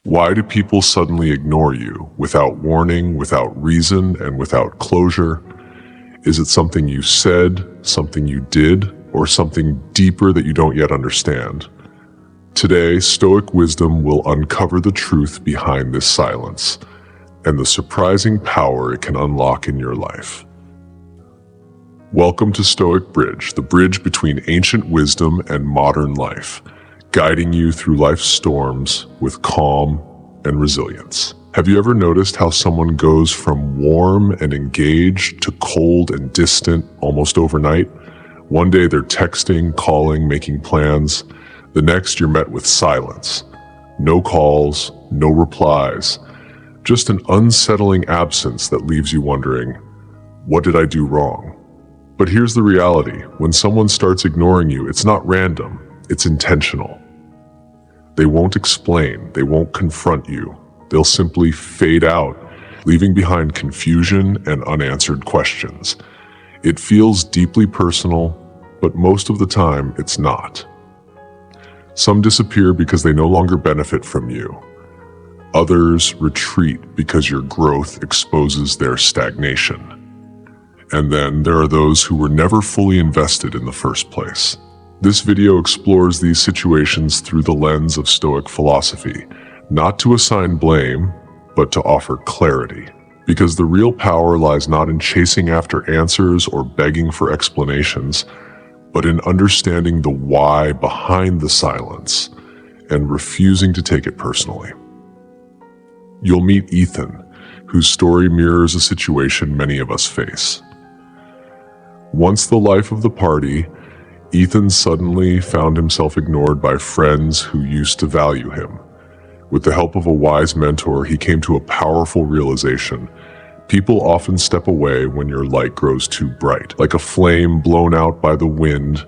Why do people suddenly ignore you without warning, without reason, and without closure? Is it something you said, something you did, or something deeper that you don't yet understand? Today, Stoic wisdom will uncover the truth behind this silence and the surprising power it can unlock in your life. Welcome to Stoic Bridge, the bridge between ancient wisdom and modern life, guiding you through life's storms with calm and resilience. Have you ever noticed how someone goes from warm and engaged to cold and distant almost overnight? One day they're texting, calling, making plans. The next you're met with silence. No calls, no replies, just an unsettling absence that leaves you wondering, what did I do wrong? But here's the reality. When someone starts ignoring you, it's not random, it's intentional. They won't explain, they won't confront you. They'll simply fade out, leaving behind confusion and unanswered questions. It feels deeply personal, but most of the time it's not. Some disappear because they no longer benefit from you. Others retreat because your growth exposes their stagnation. And then there are those who were never fully invested in the first place. This video explores these situations through the lens of Stoic philosophy, not to assign blame, but to offer clarity. Because the real power lies not in chasing after answers or begging for explanations, but in understanding the why behind the silence and refusing to take it personally. You'll meet Ethan, whose story mirrors a situation many of us face. Once the life of the party, Ethan suddenly found himself ignored by friends who used to value him. With the help of a wise mentor, he came to a powerful realization. People often step away when your light grows too bright. Like a flame blown out by the wind,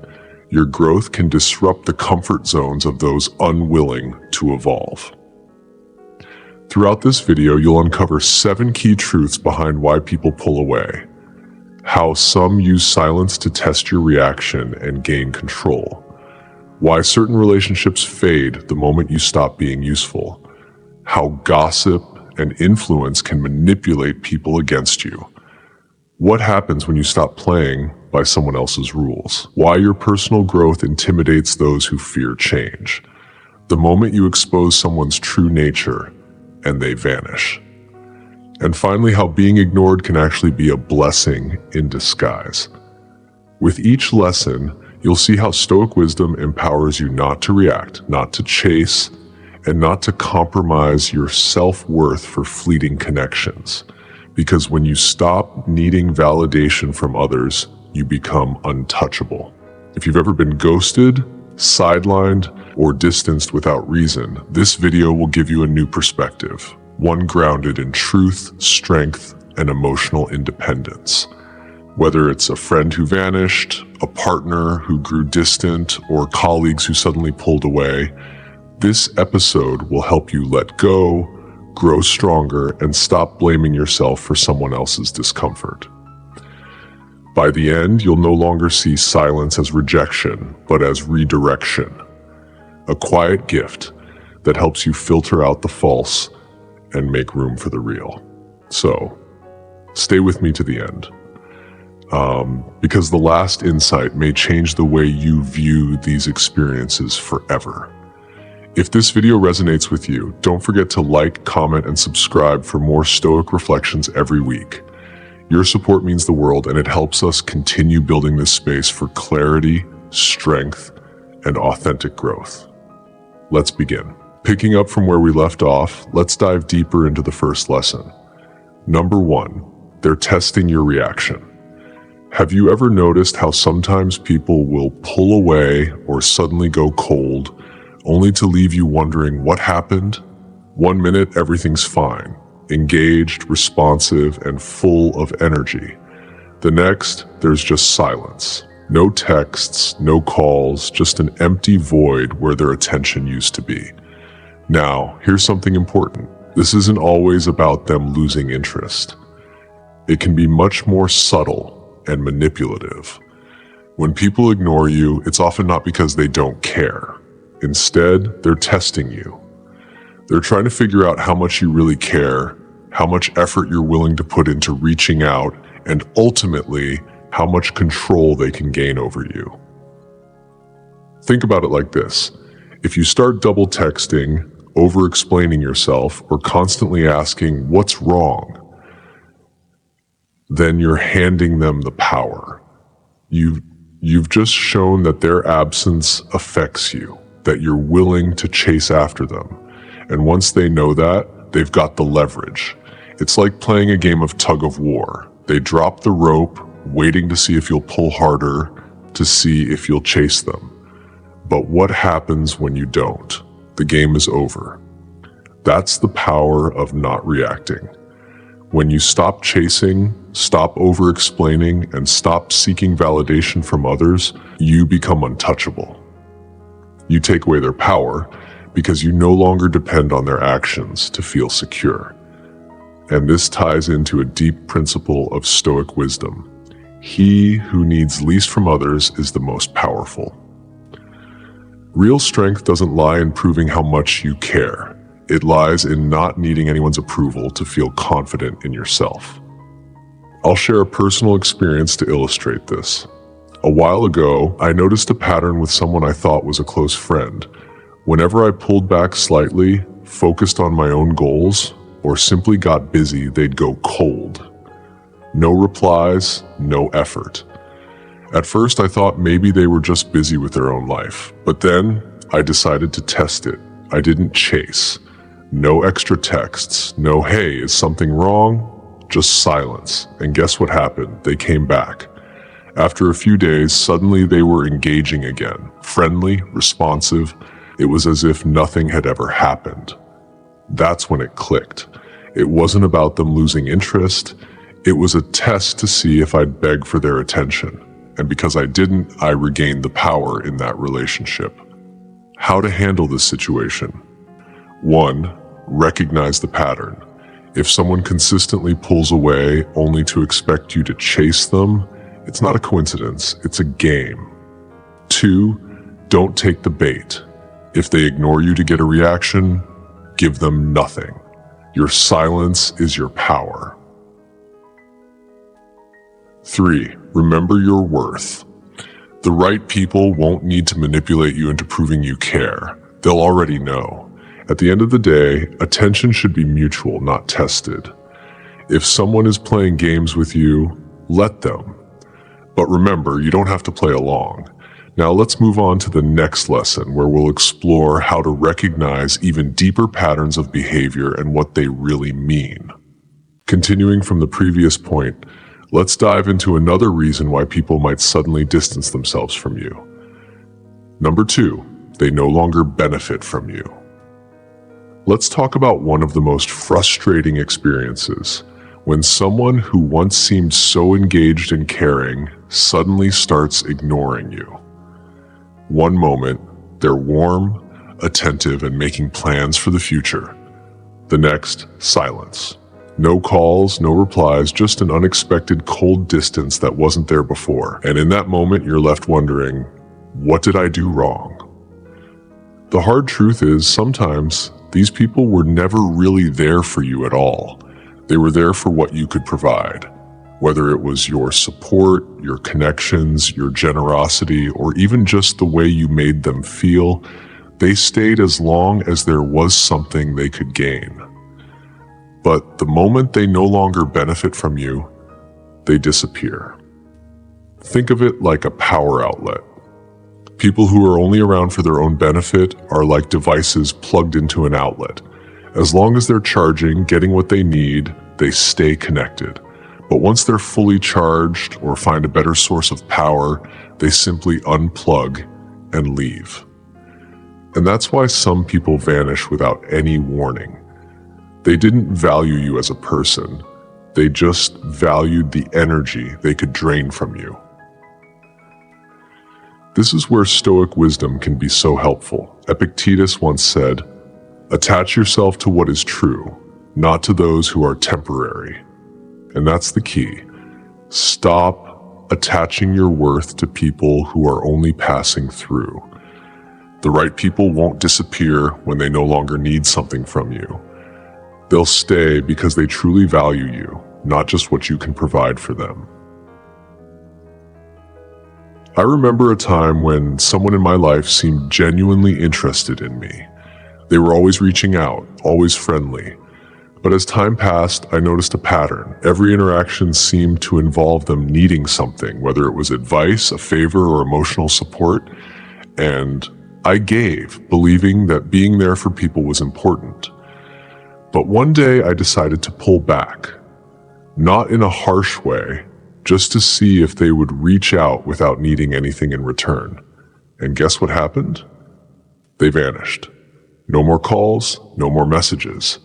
your growth can disrupt the comfort zones of those unwilling to evolve. Throughout this video, you'll uncover 7 key truths behind why people pull away. How some use silence to test your reaction and gain control. Why certain relationships fade the moment you stop being useful. How gossip and influence can manipulate people against you. What happens when you stop playing by someone else's rules? Why your personal growth intimidates those who fear change. The moment you expose someone's true nature and they vanish. And finally, how being ignored can actually be a blessing in disguise. With each lesson, you'll see how Stoic wisdom empowers you not to react, not to chase, and not to compromise your self-worth for fleeting connections. Because when you stop needing validation from others, you become untouchable. If you've ever been ghosted, sidelined, or distanced without reason, this video will give you a new perspective. One grounded in truth, strength, and emotional independence. Whether it's a friend who vanished, a partner who grew distant, or colleagues who suddenly pulled away, this episode will help you let go, grow stronger, and stop blaming yourself for someone else's discomfort. By the end, you'll no longer see silence as rejection, but as redirection. A quiet gift that helps you filter out the false and make room for the real. So, stay with me to the end. Because the last insight may change the way you view these experiences forever. If this video resonates with you, don't forget to like, comment, and subscribe for more Stoic reflections every week. Your support means the world, and it helps us continue building this space for clarity, strength, and authentic growth. Let's begin. Picking up from where we left off, let's dive deeper into the first lesson. Number 1, they're testing your reaction. Have you ever noticed how sometimes people will pull away or suddenly go cold, only to leave you wondering what happened? One minute, everything's fine, engaged, responsive, and full of energy. The next, there's just silence. No texts, no calls, just an empty void where their attention used to be. Now, here's something important. This isn't always about them losing interest. It can be much more subtle and manipulative. When people ignore you, it's often not because they don't care. Instead, they're testing you. They're trying to figure out how much you really care, how much effort you're willing to put into reaching out, and ultimately, how much control they can gain over you. Think about it like this. If you start double texting, over-explaining yourself, or constantly asking, "What's wrong?" then you're handing them the power. You've just shown that their absence affects you, that you're willing to chase after them. And once they know that, they've got the leverage. It's like playing a game of tug of war. They drop the rope, waiting to see if you'll pull harder, to see if you'll chase them. But what happens when you don't? The game is over. That's the power of not reacting. When you stop chasing, stop over-explaining, and stop seeking validation from others, you become untouchable. You take away their power because you no longer depend on their actions to feel secure. And this ties into a deep principle of Stoic wisdom. He who needs least from others is the most powerful. Real strength doesn't lie in proving how much you care. It lies in not needing anyone's approval to feel confident in yourself. I'll share a personal experience to illustrate this. A while ago, I noticed a pattern with someone I thought was a close friend. Whenever I pulled back slightly, focused on my own goals, or simply got busy, they'd go cold. No replies, no effort. At first, I thought maybe they were just busy with their own life, but then I decided to test it. I didn't chase. No extra texts, no "hey, is something wrong?" Just silence. And guess what happened? They came back. After a few days, suddenly they were engaging again, friendly, responsive. It was as if nothing had ever happened. That's when it clicked. It wasn't about them losing interest. It was a test to see if I'd beg for their attention. And because I didn't, I regained the power in that relationship. How to handle this situation? 1. Recognize the pattern. If someone consistently pulls away only to expect you to chase them, it's not a coincidence, it's a game. 2. Don't take the bait. If they ignore you to get a reaction, give them nothing. Your silence is your power. 3. Remember your worth. The right people won't need to manipulate you into proving you care. They'll already know. At the end of the day, attention should be mutual, not tested. If someone is playing games with you, let them. But remember, you don't have to play along. Now let's move on to the next lesson, where we'll explore how to recognize even deeper patterns of behavior and what they really mean. Continuing from the previous point, let's dive into another reason why people might suddenly distance themselves from you. Number 2, they no longer benefit from you. Let's talk about one of the most frustrating experiences, when someone who once seemed so engaged and caring suddenly starts ignoring you. One moment, they're warm, attentive, and making plans for the future. The next, silence. No calls, no replies, just an unexpected cold distance that wasn't there before. And in that moment, you're left wondering, what did I do wrong? The hard truth is, sometimes these people were never really there for you at all. They were there for what you could provide. Whether it was your support, your connections, your generosity, or even just the way you made them feel, they stayed as long as there was something they could gain. But the moment they no longer benefit from you, they disappear. Think of it like a power outlet. People who are only around for their own benefit are like devices plugged into an outlet. As long as they're charging, getting what they need, they stay connected. But once they're fully charged or find a better source of power, they simply unplug and leave. And that's why some people vanish without any warning. They didn't value you as a person. They just valued the energy they could drain from you. This is where Stoic wisdom can be so helpful. Epictetus once said, "Attach yourself to what is true, not to those who are temporary." And that's the key. Stop attaching your worth to people who are only passing through. The right people won't disappear when they no longer need something from you. They'll stay because they truly value you, not just what you can provide for them. I remember a time when someone in my life seemed genuinely interested in me. They were always reaching out, always friendly. But as time passed, I noticed a pattern. Every interaction seemed to involve them needing something, whether it was advice, a favor, or emotional support. And I gave, believing that being there for people was important. But one day I decided to pull back, not in a harsh way, just to see if they would reach out without needing anything in return. And guess what happened? They vanished. No more calls, no more messages.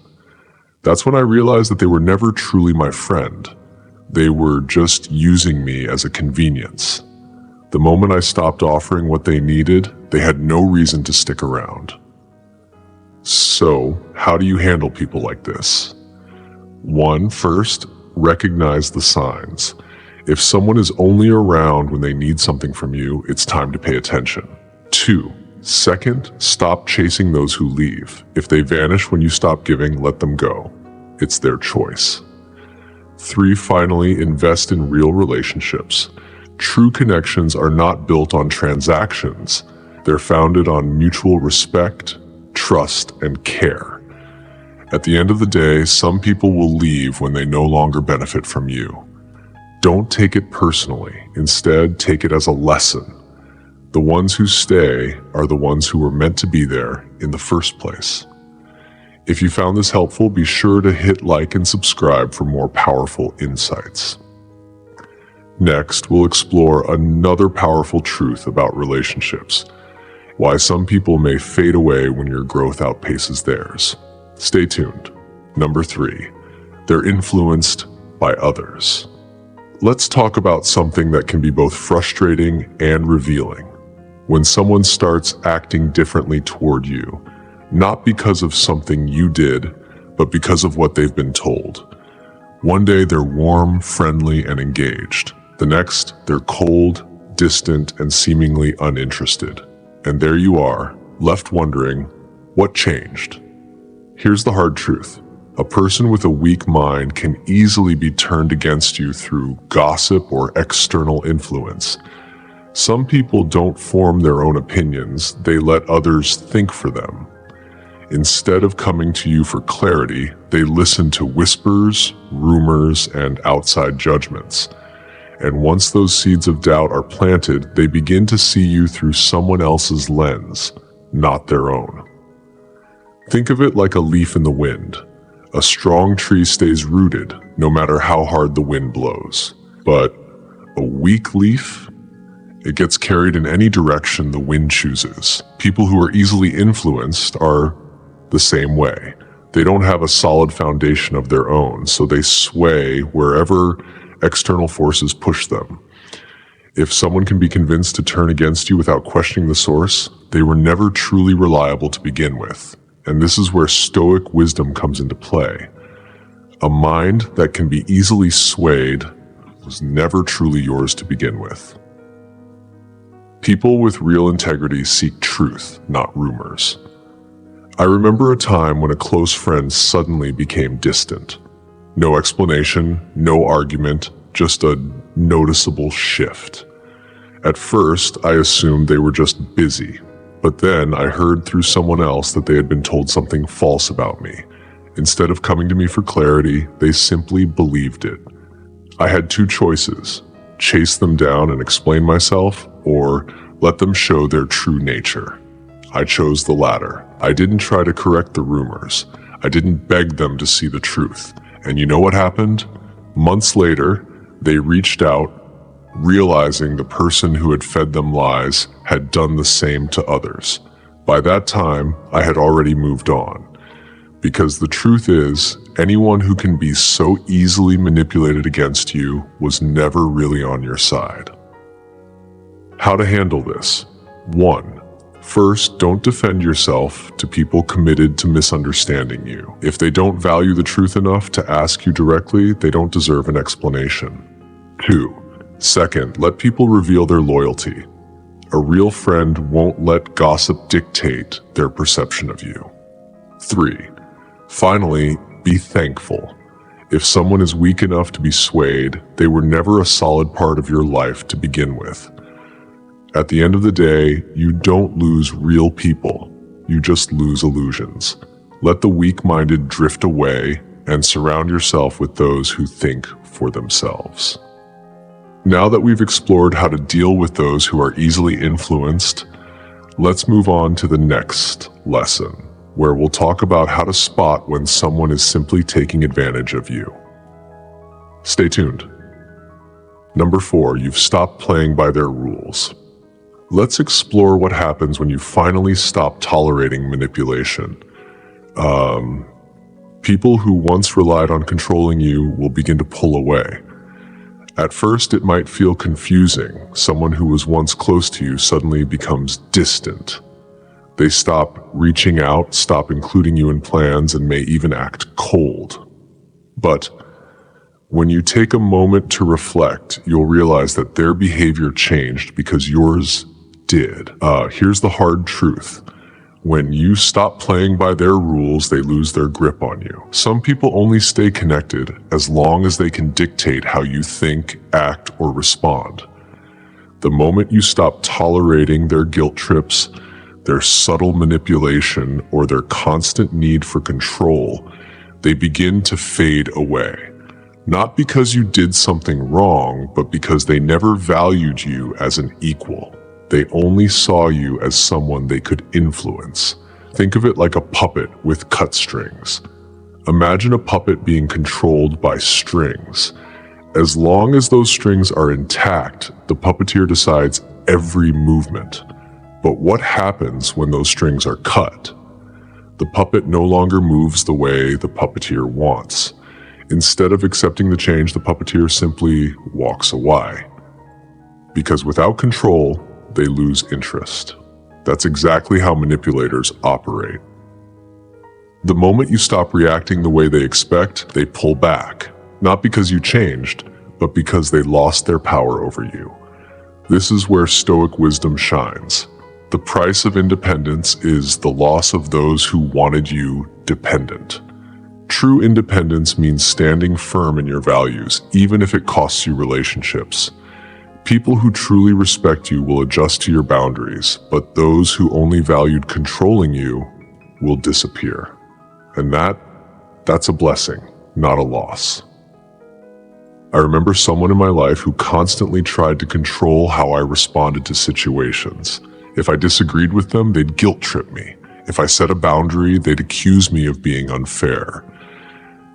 That's when I realized that they were never truly my friend. They were just using me as a convenience. The moment I stopped offering what they needed, they had no reason to stick around. So, how do you handle people like this? 1. First, recognize the signs. If someone is only around when they need something from you, it's time to pay attention. 2. Second, stop chasing those who leave. If they vanish when you stop giving, let them go. It's their choice. 3. Finally, invest in real relationships. True connections are not built on transactions. They're founded on mutual respect, trust, and care. At the end of the day, some people will leave when they no longer benefit from you. Don't take it personally. Instead, take it as a lesson. The ones who stay are the ones who were meant to be there in the first place. If you found this helpful, be sure to hit like and subscribe for more powerful insights. Next, we'll explore another powerful truth about relationships: why some people may fade away when your growth outpaces theirs. Stay tuned. Number 3, they're influenced by others. Let's talk about something that can be both frustrating and revealing. When someone starts acting differently toward you, not because of something you did, but because of what they've been told. One day they're warm, friendly, and engaged. The next, they're cold, distant, and seemingly uninterested. And there you are, left wondering, what changed? Here's the hard truth. A person with a weak mind can easily be turned against you through gossip or external influence. Some people don't form their own opinions, they let others think for them. Instead of coming to you for clarity, they listen to whispers, rumors, and outside judgments. And once those seeds of doubt are planted, they begin to see you through someone else's lens, not their own. Think of it like a leaf in the wind. A strong tree stays rooted, no matter how hard the wind blows. But a weak leaf? It gets carried in any direction the wind chooses. People who are easily influenced are the same way. They don't have a solid foundation of their own, so they sway wherever external forces push them. If someone can be convinced to turn against you without questioning the source, they were never truly reliable to begin with. And this is where Stoic wisdom comes into play. A mind that can be easily swayed was never truly yours to begin with. People with real integrity seek truth, not rumors. I remember a time when a close friend suddenly became distant. No explanation, no argument, just a noticeable shift. At first, I assumed they were just busy, but then I heard through someone else that they had been told something false about me. Instead of coming to me for clarity, they simply believed it. I had two choices: chase them down and explain myself, or let them show their true nature. I chose the latter. I didn't try to correct the rumors. I didn't beg them to see the truth. And you know what happened? Months later, they reached out, realizing the person who had fed them lies had done the same to others. By that time, I had already moved on. Because the truth is, anyone who can be so easily manipulated against you was never really on your side. How to handle this? 1. First, don't defend yourself to people committed to misunderstanding you. If they don't value the truth enough to ask you directly, they don't deserve an explanation. 2. Second, let people reveal their loyalty. A real friend won't let gossip dictate their perception of you. 3. Finally, be thankful. If someone is weak enough to be swayed, they were never a solid part of your life to begin with. At the end of the day, you don't lose real people, you just lose illusions. Let the weak-minded drift away and surround yourself with those who think for themselves. Now that we've explored how to deal with those who are easily influenced, let's move on to the next lesson, where we'll talk about how to spot when someone is simply taking advantage of you. Stay tuned. Number 4, you've stopped playing by their rules. Let's explore what happens when you finally stop tolerating manipulation. People who once relied on controlling you will begin to pull away. At first, it might feel confusing. Someone who was once close to you suddenly becomes distant. They stop reaching out, stop including you in plans, and may even act cold. But when you take a moment to reflect, you'll realize that their behavior changed because yours did. Here's the hard truth. When you stop playing by their rules, they lose their grip on you. Some people only stay connected as long as they can dictate how you think, act, or respond. The moment you stop tolerating their guilt trips, their subtle manipulation, or their constant need for control, they begin to fade away. Not because you did something wrong, but because they never valued you as an equal. They only saw you as someone they could influence. Think of it like a puppet with cut strings. Imagine a puppet being controlled by strings. As long as those strings are intact, the puppeteer decides every movement. But what happens when those strings are cut? The puppet no longer moves the way the puppeteer wants. Instead of accepting the change, the puppeteer simply walks away. Because without control, they lose interest. That's exactly how manipulators operate. The moment you stop reacting the way they expect, they pull back. Not because you changed, but because they lost their power over you. This is where Stoic wisdom shines. The price of independence is the loss of those who wanted you dependent. True independence means standing firm in your values, even if it costs you relationships. People who truly respect you will adjust to your boundaries, but those who only valued controlling you will disappear. And that's a blessing, not a loss. I remember someone in my life who constantly tried to control how I responded to situations. If I disagreed with them, they'd guilt trip me. If I set a boundary, they'd accuse me of being unfair.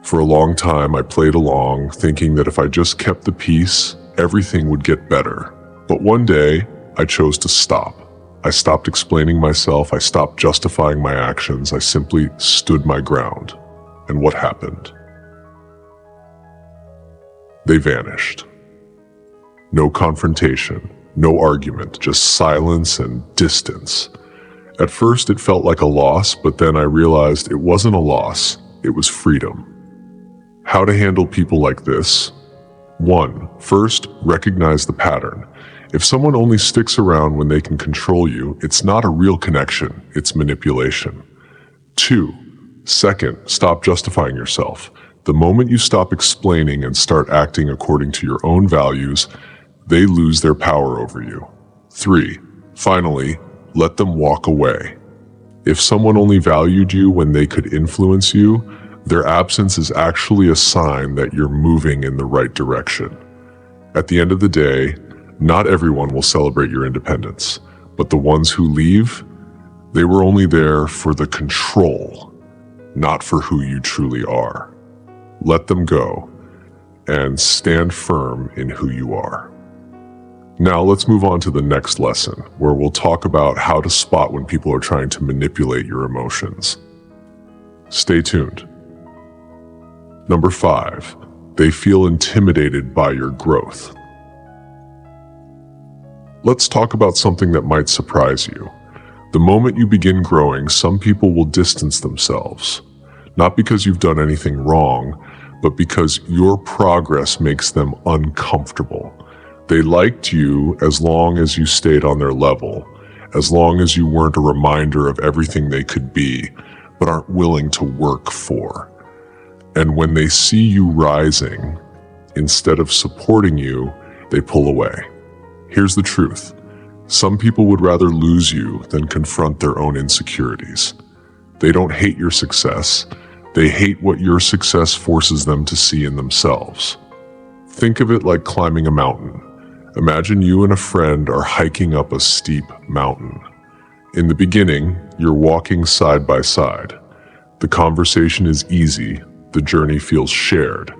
For a long time, I played along, thinking that if I just kept the peace, everything would get better. But one day, I chose to stop. I stopped explaining myself. I stopped justifying my actions. I simply stood my ground. And what happened? They vanished. No confrontation, no argument, just silence and distance. At first, it felt like a loss, but then I realized it wasn't a loss, it was freedom. How to handle people like this? 1. First, recognize the pattern. If someone only sticks around when they can control you, it's not a real connection, it's manipulation. 2. Second, stop justifying yourself. The moment you stop explaining and start acting according to your own values, they lose their power over you. 3. Finally, let them walk away. If someone only valued you when they could influence you, their absence is actually a sign that you're moving in the right direction. At the end of the day, not everyone will celebrate your independence, but the ones who leave, they were only there for the control, not for who you truly are. Let them go and stand firm in who you are. Now let's move on to the next lesson, where we'll talk about how to spot when people are trying to manipulate your emotions. Stay tuned. Number 5, they feel intimidated by your growth. Let's talk about something that might surprise you. The moment you begin growing, some people will distance themselves. Not because you've done anything wrong, but because your progress makes them uncomfortable. They liked you as long as you stayed on their level, as long as you weren't a reminder of everything they could be, but aren't willing to work for. And when they see you rising, instead of supporting you, they pull away. Here's the truth. Some people would rather lose you than confront their own insecurities. They don't hate your success. They hate what your success forces them to see in themselves. Think of it like climbing a mountain. Imagine you and a friend are hiking up a steep mountain. In the beginning, you're walking side by side. The conversation is easy, the journey feels shared.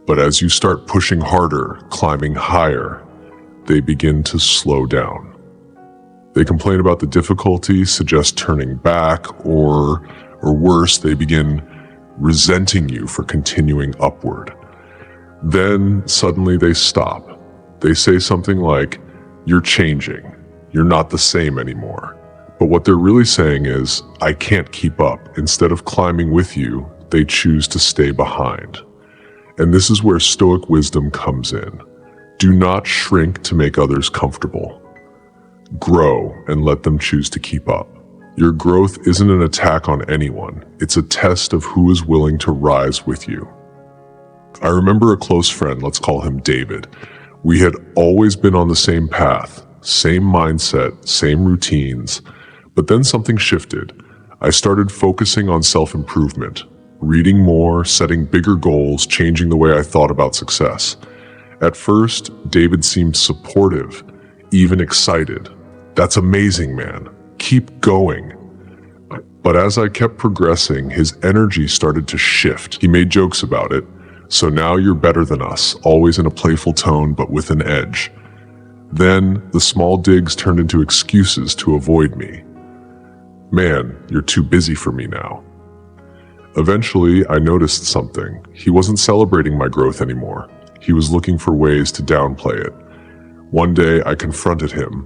But as you start pushing harder, climbing higher, they begin to slow down. They complain about the difficulty, suggest turning back, or worse, they begin resenting you for continuing upward. Then suddenly they stop. They say something like, "You're changing. You're not the same anymore." But what they're really saying is, "I can't keep up." Instead of climbing with you, they choose to stay behind. And this is where Stoic wisdom comes in. Do not shrink to make others comfortable. Grow and let them choose to keep up. Your growth isn't an attack on anyone. It's a test of who is willing to rise with you. I remember a close friend, let's call him David. We had always been on the same path, same mindset, same routines, but then something shifted. I started focusing on self-improvement, reading more, setting bigger goals, changing the way I thought about success. At first, David seemed supportive, even excited. "That's amazing, man. Keep going." But as I kept progressing, his energy started to shift. He made jokes about it. "So now you're better than us," always in a playful tone, but with an edge. Then the small digs turned into excuses to avoid me. "Man, you're too busy for me now." Eventually, I noticed something. He wasn't celebrating my growth anymore. He was looking for ways to downplay it. One day, I confronted him.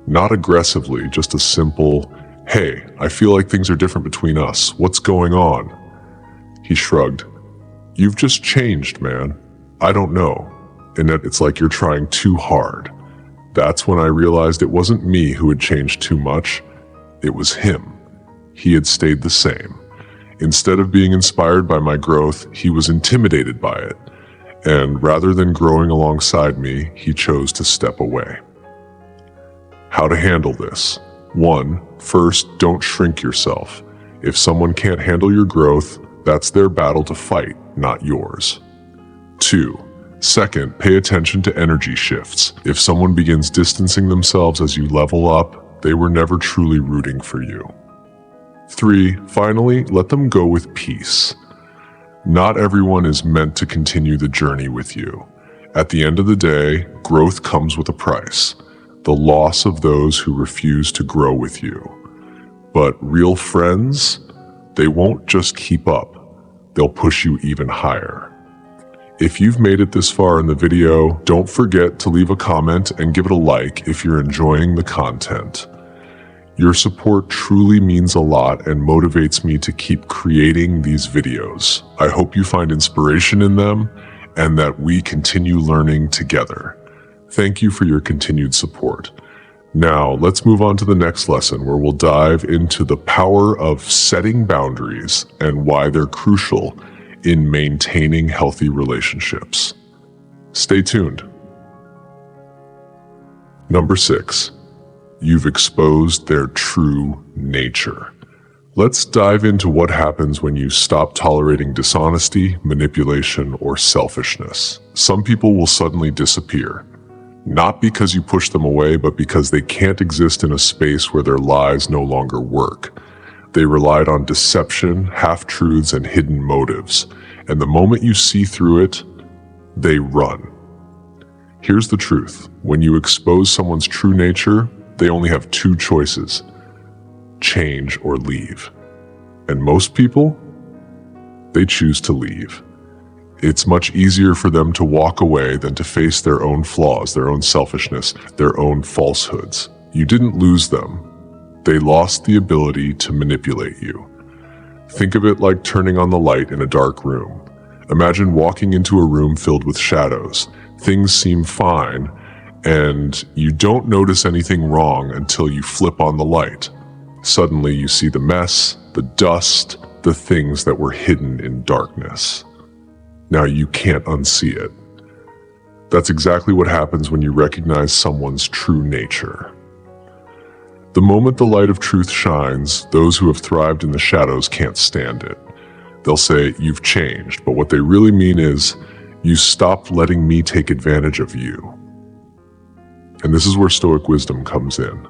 Not aggressively, just a simple, "Hey, I feel like things are different between us. What's going on?" He shrugged. "You've just changed, man. I don't know." And that it's like you're trying too hard. That's when I realized it wasn't me who had changed too much. It was him. He had stayed the same. Instead of being inspired by my growth, he was intimidated by it. And rather than growing alongside me, he chose to step away. How to handle this? 1. First, don't shrink yourself. If someone can't handle your growth, that's their battle to fight, not yours. 2. Second, pay attention to energy shifts. If someone begins distancing themselves as you level up, they were never truly rooting for you. 3. Finally, let them go with peace. Not everyone is meant to continue the journey with you. At the end of the day, growth comes with a price. The loss of those who refuse to grow with you. But real friends, they won't just keep up. They'll push you even higher. If you've made it this far in the video, don't forget to leave a comment and give it a like if you're enjoying the content. Your support truly means a lot and motivates me to keep creating these videos. I hope you find inspiration in them and that we continue learning together. Thank you for your continued support. Now, let's move on to the next lesson where we'll dive into the power of setting boundaries and why they're crucial in maintaining healthy relationships. Stay tuned. Number 6, you've exposed their true nature. Let's dive into what happens when you stop tolerating dishonesty, manipulation, or selfishness. Some people will suddenly disappear. Not because you push them away, but because they can't exist in a space where their lies no longer work. They relied on deception, half-truths, and hidden motives. And the moment you see through it, they run. Here's the truth. When you expose someone's true nature, they only have 2 choices: change or leave. And most people, they choose to leave. It's much easier for them to walk away than to face their own flaws, their own selfishness, their own falsehoods. You didn't lose them. They lost the ability to manipulate you. Think of it like turning on the light in a dark room. Imagine walking into a room filled with shadows. Things seem fine, and you don't notice anything wrong until you flip on the light. Suddenly you see the mess, the dust, the things that were hidden in darkness. Now you can't unsee it. That's exactly what happens when you recognize someone's true nature. The moment the light of truth shines, those who have thrived in the shadows can't stand it. They'll say, "You've changed," but what they really mean is, "You stopped letting me take advantage of you." And this is where Stoic wisdom comes in.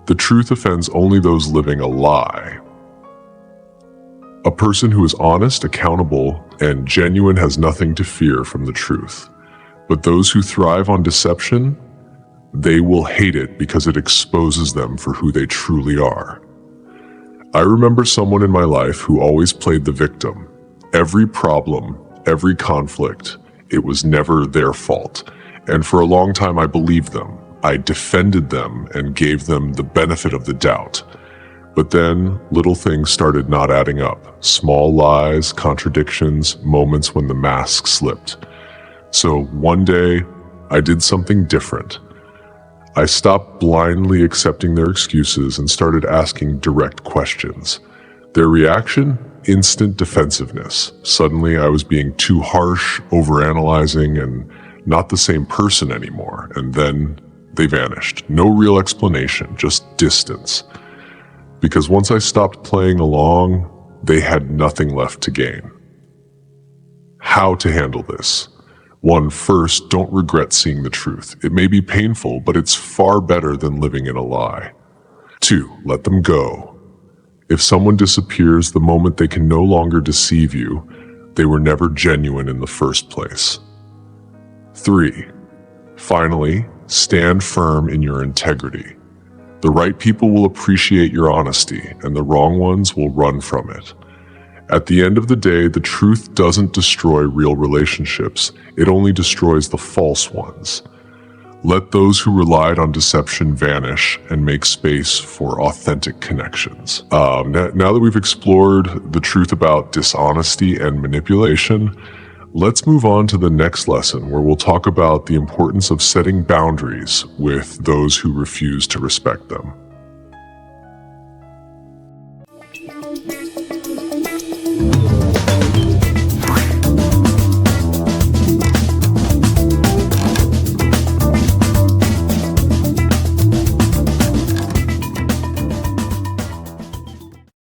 The truth offends only those living a lie. A person who is honest, accountable, and genuine has nothing to fear from the truth. But those who thrive on deception, they will hate it because it exposes them for who they truly are. I remember someone in my life who always played the victim. Every problem, every conflict, it was never their fault. And for a long time I believed them. I defended them and gave them the benefit of the doubt. But then little things started not adding up. Small lies, contradictions, moments when the mask slipped. So one day, I did something different. I stopped blindly accepting their excuses and started asking direct questions. Their reaction? Instant defensiveness. Suddenly I was being too harsh, overanalyzing, and not the same person anymore. And then they vanished. No real explanation, just distance. Because once I stopped playing along, they had nothing left to gain. How to handle this? 1, first, don't regret seeing the truth. It may be painful, but it's far better than living in a lie. 2, let them go. If someone disappears the moment they can no longer deceive you, they were never genuine in the first place. 3, finally, stand firm in your integrity. The right people will appreciate your honesty, and the wrong ones will run from it. At the end of the day, the truth doesn't destroy real relationships, it only destroys the false ones. Let those who relied on deception vanish and make space for authentic connections. Now that we've explored the truth about dishonesty and manipulation, let's move on to the next lesson where we'll talk about the importance of setting boundaries with those who refuse to respect them.